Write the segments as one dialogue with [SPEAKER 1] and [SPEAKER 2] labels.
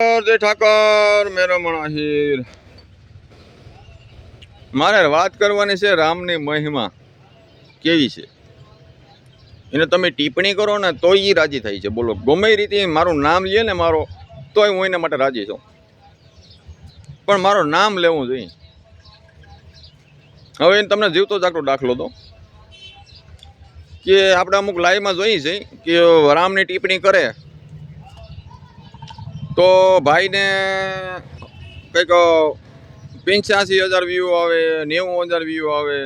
[SPEAKER 1] જય ઠાકર મેરો આહિર મારે વાત કરવાની છે રામની મહિમા કેવી છે એને તમે ટિપ્પણી કરો ને તોય એ રાજી થાય છે. બોલો ગમે એ રીતે મારું નામ લે ને મારો તોય હું એના માટે રાજી છું, પણ મારું નામ લેવું જોઈએ. હવે એને તમને જીવતો જાગતો દાખલો દો કે આપણે અમુક લાઈવમાં જોઈએ છે કે રામની ટિપ્પણી કરે તો ભાઈને કંઈક 85,000 વ્યૂ આવે, 90,000 વ્યૂ આવે.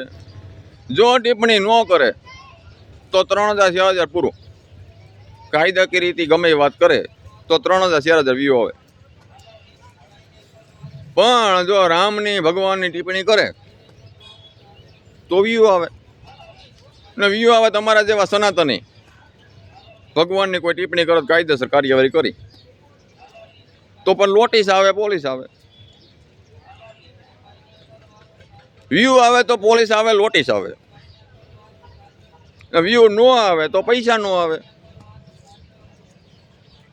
[SPEAKER 1] જો ટિપ્પણી ન કરે તો 3,000 4,000 પૂરું. કાયદાકીય રીતે ગમે એ વાત કરે તો 3,000 4,000 વ્યૂ આવે. પણ જો રામની ભગવાનની ટિપ્પણી કરે તો વ્યૂ આવે ને વ્યૂ આવે. તમારા જેવા સનાતની ભગવાનની કોઈ ટિપ્પણી કરો કાયદેસર કાર્યવાહી કરી તો પણ નોટિસ આવે, પોલીસ આવે. વ્યૂ આવે તો પોલીસ આવે, નોટિસ આવે. વ્યૂ ન આવે તો પૈસા ન આવે.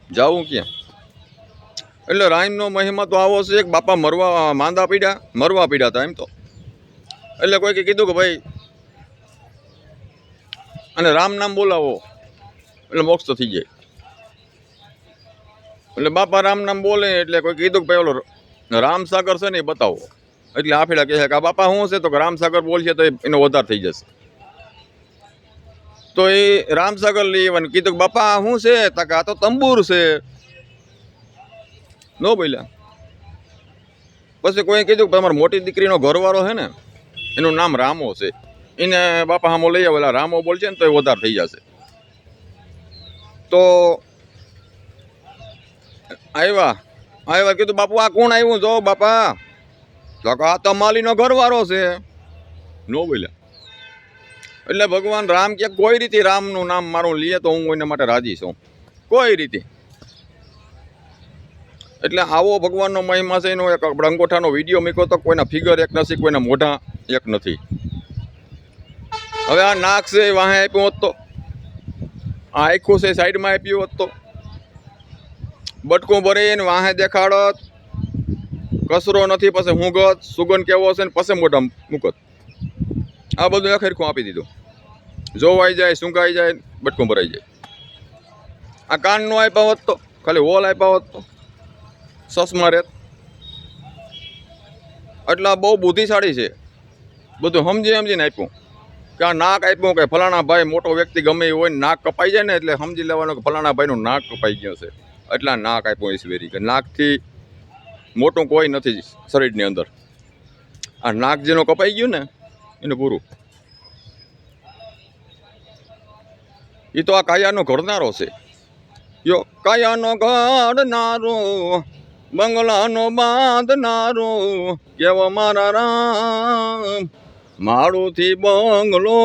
[SPEAKER 1] જાવું ક્યાં? એટલે રામનો મહિમા તો આવો છે કે બાપા મરવા પીડ્યા હતા એમ તો. એટલે કોઈ કીધું કે ભાઈ અને રામ નામ બોલાવો એટલે મોક્ષ તો થઈ જાય. એટલે બાપા રામ નામ બોલે એટલે કોઈ કીધું કે ભાઈ ઓલો રામસાગર છે ને એ બતાવો. એટલે આફેડા કહે કે આ બાપા શું છે તો કે રામસાગર બોલશે તો એનો વધાર થઈ જશે. તો એ રામસાગર લઈ આવવાનું કીધું કે બાપા શું છે તો આ તો તંબુર છે. ન બોલ્યા. પછી કોઈ કીધું કે તમારી મોટી દીકરીનો ઘરવાળો છે ને એનું નામ રામો છે, એને બાપા હામો લઈ આવેલા રામો બોલશે ને તો એ વધાર થઈ જશે. તો આવ્યા કીધું બાપુ આ કોણ આવ્યું જો બાપા તો આ તો માલીનો ઘરવાળો છે. ન બોલ્યા. એટલે ભગવાન રામ કે કોઈ રીતે રામનું નામ મારું લે તો હું એના માટે રાજી છું, કોઈ રીતે. એટલે આવો ભગવાનનો મહિમા છે. એનો એક અંગોઠાનો વિડીયો મૂક્યો તો કોઈના ફિગર એક નથી, કોઈના મોઢા એક નથી. હવે આ નાક છે વાહે આપ્યું હોત તો, આ આખું છે સાઈડમાં આપ્યું હોત તો, બટકું ભરી એને વાહે દેખાડત, કચરો નથી પછી હુંગત, સુગંધ કેવો હશે ને પછી મોઢા મૂકત. આ બધું એક હરખું આપી દીધું. જોવાઈ જાય, સૂંઘાઈ જાય, બટકું ભરાઈ જાય. આ કાન નો આપ્યા હોત તો, ખાલી હોલ આપ્યા હોત તો સસમાં રહેત. એટલે બહુ બુદ્ધિશાળી છે. બધું સમજીને આપ્યું કે આ નાક આપ્યું કે ફલાણા ભાઈ મોટો વ્યક્તિ ગમે એ હોય નાક કપાઈ જાય ને એટલે સમજી લેવાનું કે ફલાણા ભાઈનું નાક કપાઈ ગયું છે. એટલા નાક આપ્યું ઈશ્વરી કે નાકથી મોટું કોઈ નથી શરીરની અંદર. આ નાક જેનું કપાઈ ગયું ને એનું પૂરું. એ તો આ કાયાનો ઘડનારો છે. યો કાયાનો ઘડનારો, બંગલાનો બાંધનારો, કેવો મારા રામ માળુથી બંગલો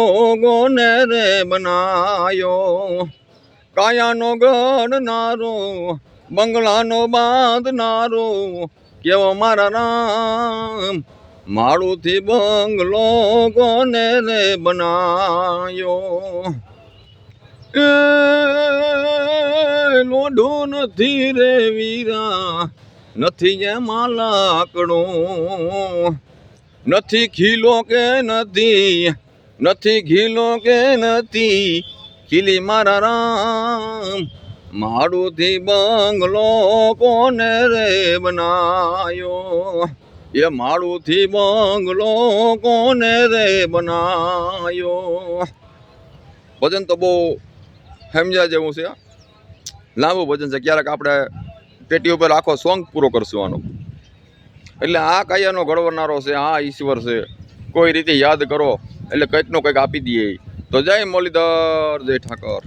[SPEAKER 1] ગોને રે બનાયો. કાયાનો ઘડનારો, બંગલાનો બાંધનારો, કેવો મારા રામ માળુથી બંગલો ગોને રે બનાયો. લોઢું નથી રે વીરા, નથી એમાં લાકડું, નથી ખીલો કે નથી ઘીલો કે નથી ખીલી મારા રામ માળુથી બંગલો કોને રે બનાયો. એ માળુથી બંગલો કોને રે બનાયો. ભજન તો બહુ સમજ્યા જેવું છે. લાંબુ ભજન છે. ક્યારેક આપણે પેટી ઉપર આખો સોંગ પૂરો કરશું આનો. એટલે આ કાયાનો ઘડવનારો છે, આ ઈશ્વર છે. કોઈ રીતે યાદ કરો એટલે કંઈકનો કંઈક આપી દઈએ. તો જય મુરલીધર, જય ઠાકર.